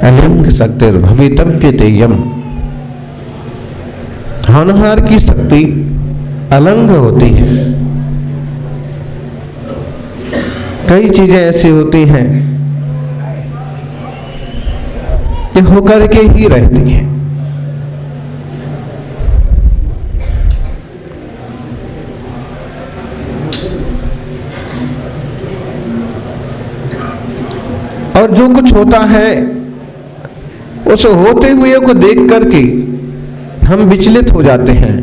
अलिंग शक्तिर्भवितव्यते यम। होनहार की शक्ति अलंग होती है। कई चीजें ऐसी होती हैं कि होकर के ही रहती हैं। और जो कुछ होता है उस होते हुए को देख करके हम विचलित हो जाते हैं,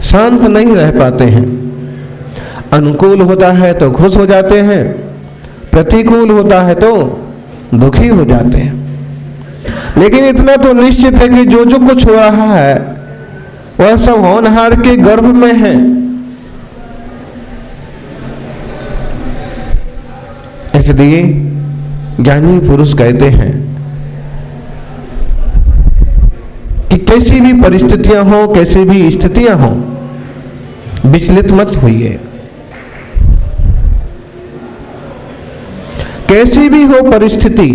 शांत नहीं रह पाते हैं। अनुकूल होता है तो खुश हो जाते हैं, प्रतिकूल होता है तो दुखी हो जाते हैं। लेकिन इतना तो निश्चित है कि जो जो कुछ हो रहा है वह सब होनहार के गर्भ में है। इसलिए ज्ञानी पुरुष कहते हैं कि कैसी भी परिस्थितियां हो, कैसी भी स्थितियां हो, विचलित मत होइए। कैसी भी हो परिस्थिति,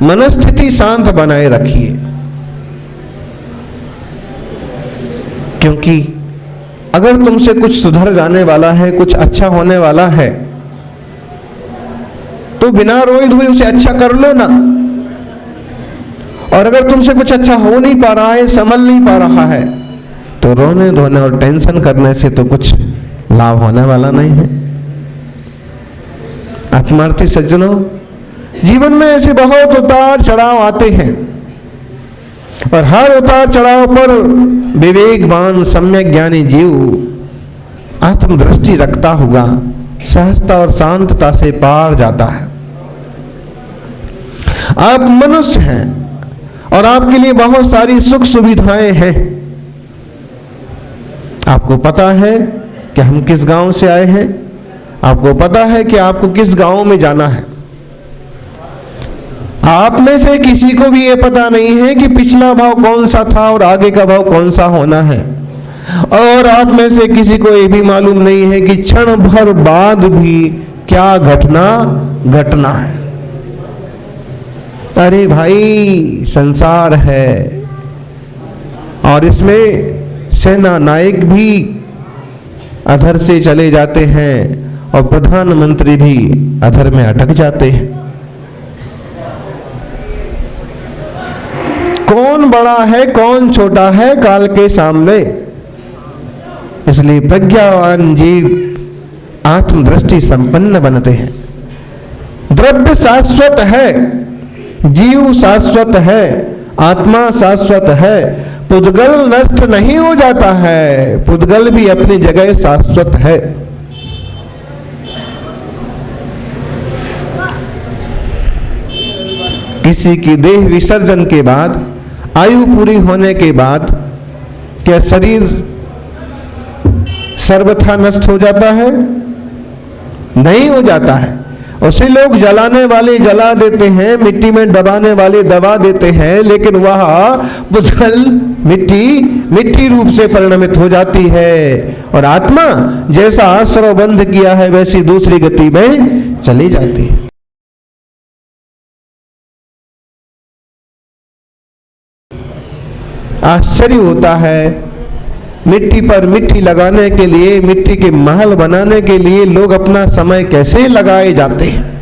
मनस्थिति शांत बनाए रखिए। क्योंकि अगर तुमसे कुछ सुधर जाने वाला है, कुछ अच्छा होने वाला है, तो बिना रोए धोए उसे अच्छा कर लो ना। और अगर तुमसे कुछ अच्छा हो नहीं पा रहा है, संभल नहीं पा रहा है, तो रोने धोने और टेंशन करने से तो कुछ लाभ होने वाला नहीं है। आत्मार्थी सज्जनों, जीवन में ऐसे बहुत उतार चढ़ाव आते हैं और हर उतार चढ़ाव पर विवेकवान सम्यक ज्ञानी जीव आत्मदृष्टि रखता हुआ सहजता और शांतता से पार जाता है। आप मनुष्य हैं और आपके लिए बहुत सारी सुख सुविधाएं हैं। आपको पता है कि हम किस गांव से आए हैं, आपको पता है कि आपको किस गांव में जाना है। आप में से किसी को भी यह पता नहीं है कि पिछला भाव कौन सा था और आगे का भाव कौन सा होना है। और आप में से किसी को यह भी मालूम नहीं है कि क्षण भर बाद भी क्या घटना है। अरे भाई, संसार है और इसमें सेना नायक भी अधर से चले जाते हैं और प्रधानमंत्री भी अधर में अटक जाते हैं। कौन बड़ा है कौन छोटा है काल के सामने। इसलिए प्रज्ञावान जीव आत्मदृष्टि संपन्न बनते हैं। द्रव्य शाश्वत है, जीव शाश्वत है, आत्मा शाश्वत है। पुद्गल नष्ट नहीं हो जाता है, पुद्गल भी अपनी जगह शाश्वत है। किसी की देह विसर्जन के बाद, आयु पूरी होने के बाद क्या शरीर सर्वथा नष्ट हो जाता है? नहीं हो जाता है। उसे लोग जलाने वाले जला देते हैं, मिट्टी में दबाने वाले दबा देते हैं, लेकिन वह पुद्गल मिट्टी रूप से परिणमित हो जाती है और आत्मा जैसा आश्रय बंध किया है वैसी दूसरी गति में चली जाती है। आश्चर्य होता है, मिट्टी पर मिट्टी लगाने के लिए, मिट्टी के महल बनाने के लिए लोग अपना समय कैसे लगाए जाते हैं।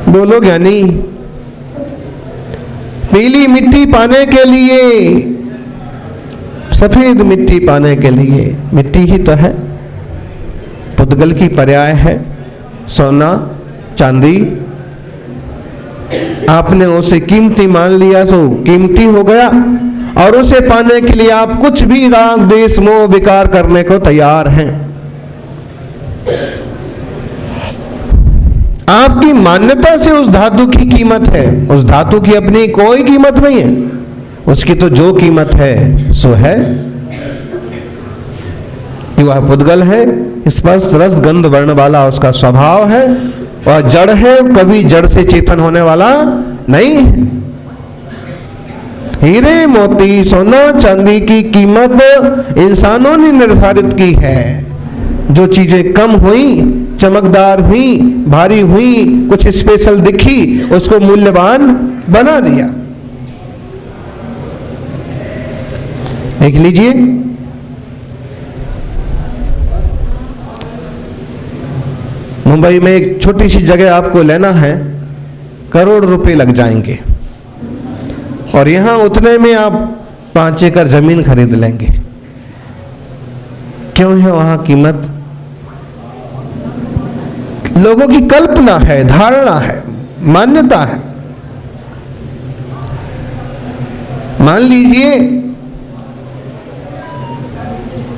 बोलो ज्ञानी, पीली मिट्टी पाने के लिए, सफेद मिट्टी पाने के लिए मिट्टी ही तो है। पुद्गल की पर्याय है सोना चांदी। आपने उसे कीमती मान लिया तो कीमती हो गया और उसे पाने के लिए आप कुछ भी राग देश मोह विकार करने को तैयार हैं। आपकी मान्यता से उस धातु की कीमत है, उस धातु की अपनी कोई कीमत नहीं है। उसकी तो जो कीमत है सो है। वह पुद्गल है, स्पर्श रस गंध वर्ण वाला उसका स्वभाव है, वह जड़ है, कभी जड़ से चेतन होने वाला नहीं है। हीरे मोती सोना चांदी की कीमत इंसानों ने निर्धारित की है, जो चीजें कम हुई, चमकदार हुई, भारी हुई, कुछ स्पेशल दिखी, उसको मूल्यवान बना दिया। देख लीजिए, मुंबई में एक छोटी सी जगह आपको लेना है, करोड़ रुपए लग जाएंगे, और यहां उतने में आप 5 एकड़ जमीन खरीद लेंगे। क्यों है वहां कीमत? लोगों की कल्पना है, धारणा है, मान्यता है। मान लीजिए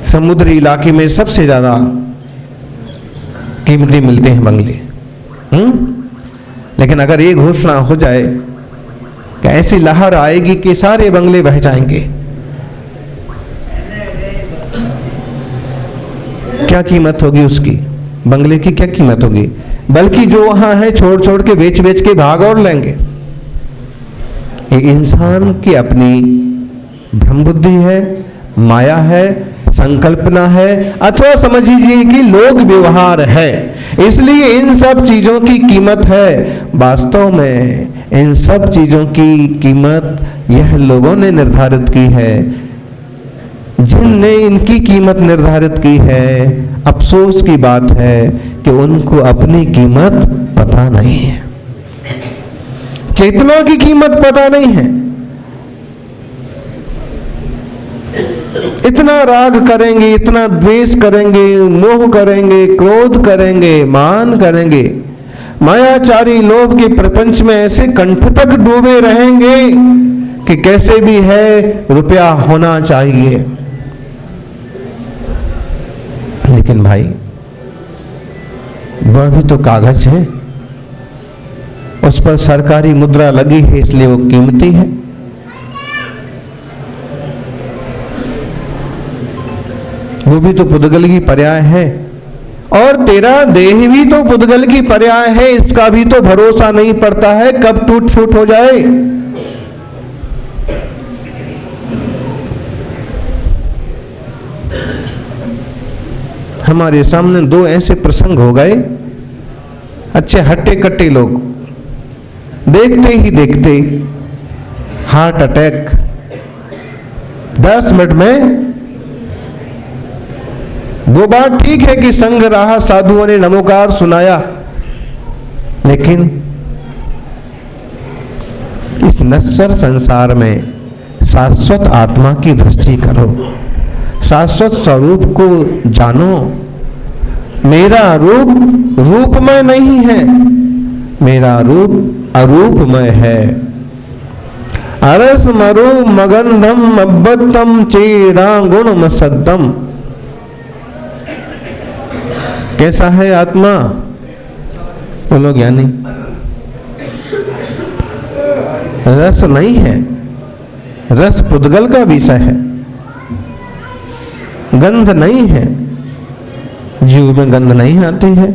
समुद्री इलाके में सबसे ज्यादा कीमती मिलते हैं बंगले, लेकिन अगर ये घोषणा हो जाए कि ऐसी लहर आएगी कि सारे बंगले बह जाएंगे, क्या कीमत होगी उसकी? बंगले की क्या कीमत होगी? बल्कि जो वहां है छोड़ छोड़ के, बेच बेच के भाग और लेंगे। ये इंसान की अपनी भ्रम बुद्धि है, माया है, संकल्पना है, अथवा समझ लीजिए कि लोक व्यवहार है। इसलिए इन सब चीजों की कीमत है। वास्तव में इन सब चीजों की कीमत यह लोगों ने निर्धारित की है। जिनने इनकी कीमत निर्धारित की है, अफसोस की बात है कि उनको अपनी कीमत पता नहीं है, चेतना की कीमत पता नहीं है। इतना राग करेंगे, इतना द्वेष करेंगे, मोह करेंगे, क्रोध करेंगे, मान करेंगे, मायाचारी लोभ के प्रपंच में ऐसे कंठ तक डूबे रहेंगे कि कैसे भी है रुपया होना चाहिए। लेकिन भाई वह भी तो कागज है, उस पर सरकारी मुद्रा लगी है, इसलिए वो कीमती है। वो भी तो पुद्गल की पर्याय है, और तेरा देह भी तो पुद्गल की पर्याय है। इसका भी तो भरोसा नहीं पड़ता है कब टूट फूट हो जाए। हमारे सामने 2 ऐसे प्रसंग हो गए, अच्छे हट्टे कट्टे लोग, देखते ही देखते हार्ट अटैक, 10 मिनट में। वो बात ठीक है कि संग रहा, साधुओं ने नमोकार सुनाया, लेकिन इस नश्वर संसार में शाश्वत आत्मा की दृष्टि करो, शाश्वत स्वरूप को जानो। मेरा रूप रूपमय नहीं है, मेरा रूप अरूपमय है। अरस मरु मगंधम अब्बतम चेरा गुणम सद्दम। कैसा है आत्मा? बोलो ज्ञानी। रस नहीं है, रस पुद्गल का विषय है। गंध नहीं है, जीव में गंध नहीं आती है।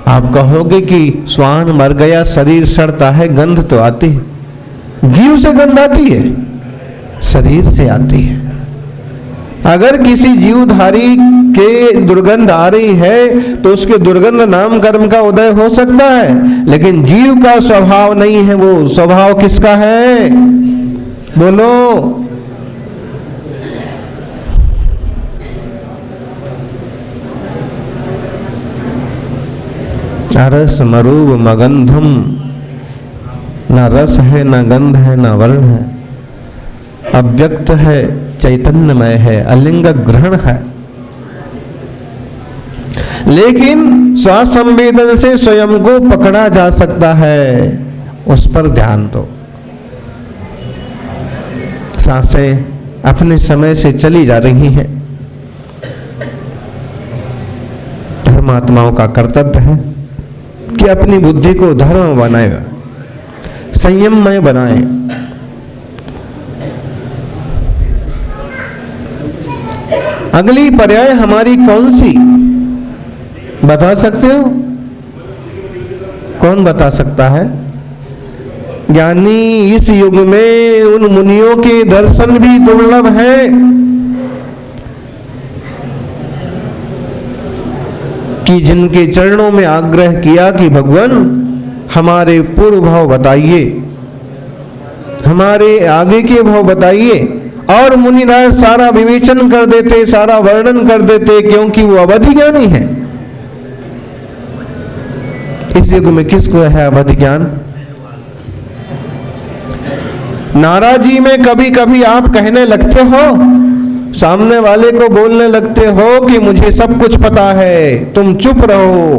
आप कहोगे कि श्वान मर गया, शरीर सड़ता है, गंध तो आती है। जीव से गंध आती है, शरीर से आती है। अगर किसी जीवधारी के दुर्गंध आ रही है तो उसके दुर्गंध नाम कर्म का उदय हो सकता है, लेकिन जीव का स्वभाव नहीं है। वो स्वभाव किसका है? बोलो। अरस मरूब मगंधम, ना रस है, ना गंध है, ना वर्ण है, अव्यक्त है, चैतन्यमय है, अलिंग ग्रहण है। लेकिन स्वसंवेदन से स्वयं को पकड़ा जा सकता है, उस पर ध्यान दो। सांसें अपने समय से चली जा रही हैं। धर्मात्माओं का कर्तव्य है कि अपनी बुद्धि को धर्म बनाए, संयममय बनाए। अगली पर्याय हमारी कौन सी बता सकते हो? कौन बता सकता है? ज्ञानी इस युग में उन मुनियों के दर्शन भी दुर्लभ है कि जिनके चरणों में आग्रह किया कि भगवान हमारे पूर्व भाव बताइए, हमारे आगे के भाव बताइए, और मुनिराज सारा विवेचन कर देते, सारा वर्णन कर देते, क्योंकि वो अवधि ज्ञानी है। इस युग में किसको है अवधि ज्ञान? नाराजी में कभी कभी आप कहने लगते हो, सामने वाले को बोलने लगते हो कि मुझे सब कुछ पता है, तुम चुप रहो,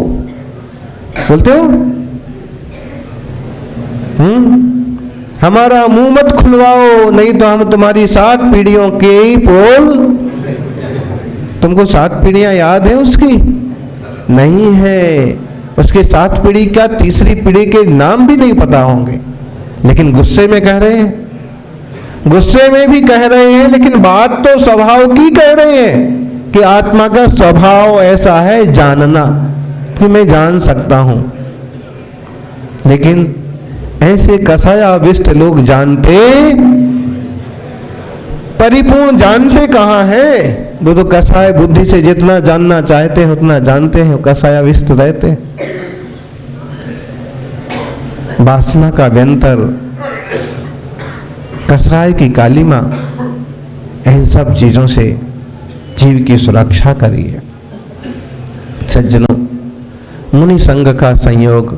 बोलते हो? हमारा मुंह मत खुलवाओ, नहीं तो हम तुम्हारी 7 पीढ़ियों के ही पोल। तुमको 7 पीढ़ियां याद है उसकी? नहीं है। उसके 7 पीढ़ी का तीसरी पीढ़ी के नाम भी नहीं पता होंगे, लेकिन गुस्से में कह रहे हैं, गुस्से में भी कह रहे हैं, लेकिन बात तो स्वभाव की कह रहे हैं कि आत्मा का स्वभाव ऐसा है जानना, कि मैं जान सकता हूं। लेकिन ऐसे कसायाविष्ट लोग जानते, परिपूर्ण जानते कहां है? वो तो कसाय बुद्धि से जितना जानना चाहते हैं उतना जानते हैं, कसायाविष्ट रहते हैं। वासना का व्यंतर, कसाय की कालिमा, इन सब चीजों से जीव की सुरक्षा करिए। सज्जनों, मुनि संघ का संयोग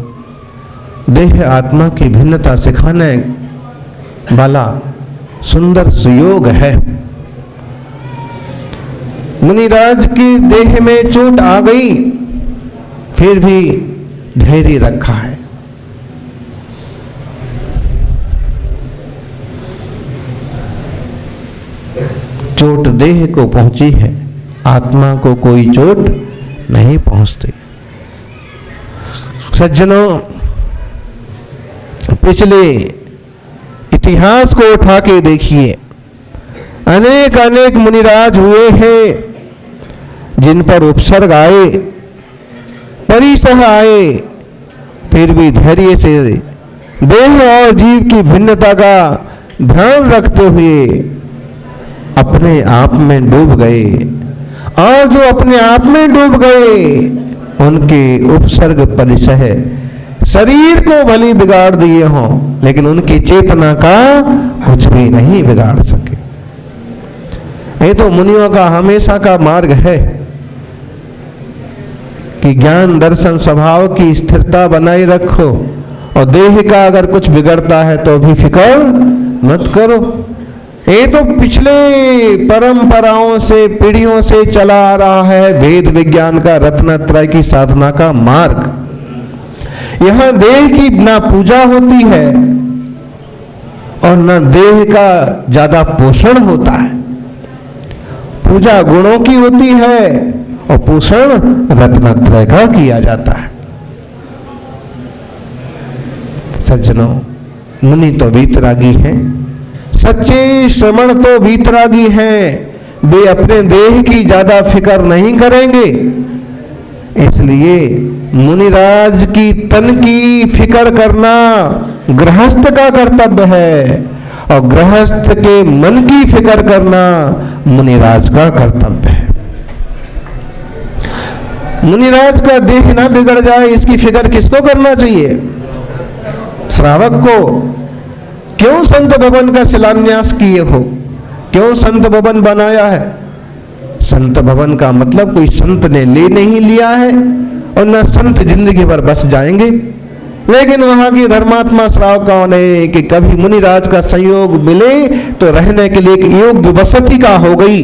देह आत्मा की भिन्नता सिखाने वाला सुंदर सुयोग है। मुनिराज की देह में चोट आ गई, फिर भी धैर्य रखा है। चोट देह को पहुंची है, आत्मा को कोई चोट नहीं पहुंचती। सज्जनों, पिछले इतिहास को उठा के देखिए, अनेक अनेक मुनिराज हुए हैं जिन पर उपसर्ग आए, परिसह आए, फिर भी धैर्य से देह और जीव की भिन्नता का ध्यान रखते हुए अपने आप में डूब गए। और जो अपने आप में डूब गए, उनके उपसर्ग परिसह शरीर को भली बिगाड़ दिए हों, लेकिन उनकी चेतना का कुछ भी नहीं बिगाड़ सके। ये तो मुनियों का हमेशा का मार्ग है कि ज्ञान दर्शन स्वभाव की स्थिरता बनाए रखो, और देह का अगर कुछ बिगड़ता है तो भी फिक्र मत करो। ये तो पिछले परंपराओं से, पीढ़ियों से चला आ रहा है वेद विज्ञान का, रत्नत्रय की साधना का मार्ग। यहां देह की ना पूजा होती है और ना देह का ज्यादा पोषण होता है। पूजा गुणों की होती है और पोषण रत्नत्रय का किया जाता है। सज्जनों, मुनि तो वीतरागी हैं, सच्चे श्रमण तो वीतरागी हैं। वे अपने देह की ज्यादा फिक्र नहीं करेंगे, इसलिए मुनिराज की तन की फिक्र करना गृहस्थ का कर्तव्य है, और गृहस्थ के मन की फिक्र करना मुनिराज का कर्तव्य है। मुनिराज का देह ना बिगड़ जाए, इसकी फिक्र किसको करना चाहिए? श्रावक को। क्यों संत भवन का शिलान्यास किए हो? क्यों संत भवन बनाया है? संत भवन का मतलब कोई संत ने ले नहीं लिया है, और न संत जिंदगी भर बस जाएंगे, लेकिन वहां की धर्मात्मा श्रावकों ने कि कभी मुनिराज का संयोग मिले तो रहने के लिए एक योग्य वसति का हो गई,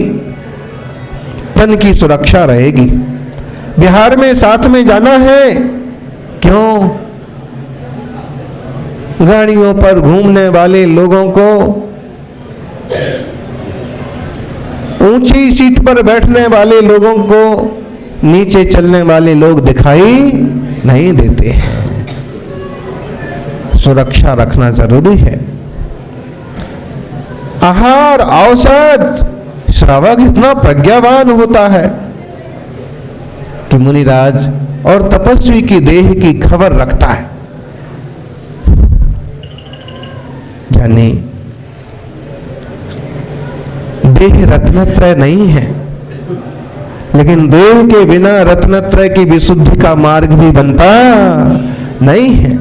तन की सुरक्षा रहेगी। बिहार में साथ में जाना है, क्यों? गाड़ियों पर घूमने वाले लोगों को, ऊंची सीट पर बैठने वाले लोगों को नीचे चलने वाले लोग दिखाई नहीं देते हैं। सुरक्षा रखना जरूरी है। आहार, औषध, श्रावक इतना प्रज्ञावान होता है कि मुनिराज और तपस्वी की देह की खबर रखता है। यानी देह रत्नत्रय नहीं है, लेकिन देह के बिना रत्नत्रय की विशुद्धि का मार्ग भी बनता नहीं है।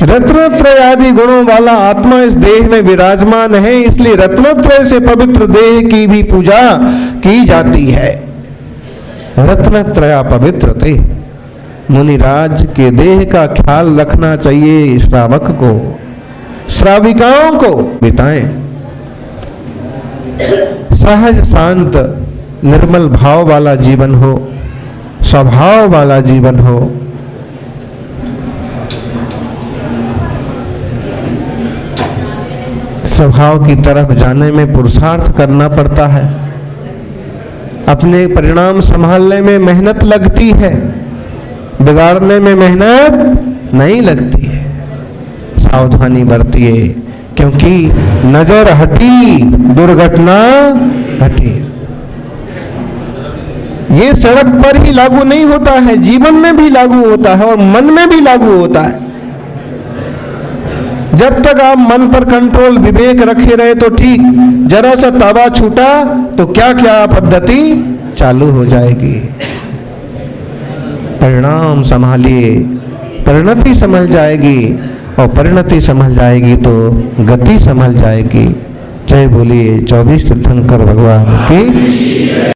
रत्नत्रय आदि गुणों वाला आत्मा इस देह में विराजमान है, इसलिए रत्नत्रय से पवित्र देह की भी पूजा की जाती है। रत्नत्रया पवित्रते। मुनिराज के देह का ख्याल रखना चाहिए श्रावक को, श्राविकाओं को बिताएं। सहज शांत निर्मल भाव वाला जीवन हो, स्वभाव वाला जीवन हो। स्वभाव की तरफ जाने में पुरुषार्थ करना पड़ता है, अपने परिणाम संभालने में मेहनत लगती है, बिगाड़ने में मेहनत नहीं लगती है। सावधानी बरतिए, क्योंकि नजर हटी दुर्घटना घटी। ये सड़क पर ही लागू नहीं होता है, जीवन में भी लागू होता है और मन में भी लागू होता है। जब तक आप मन पर कंट्रोल विवेक रखे रहे तो ठीक, जरा सा ताबा छूटा तो क्या क्या पद्धति चालू हो जाएगी। परिणाम संभालिए, परिणति संभल जाएगी, और परिणति संभल जाएगी तो गति संभल जाएगी। जय बोलिए 24 तीर्थंकर भगवान की।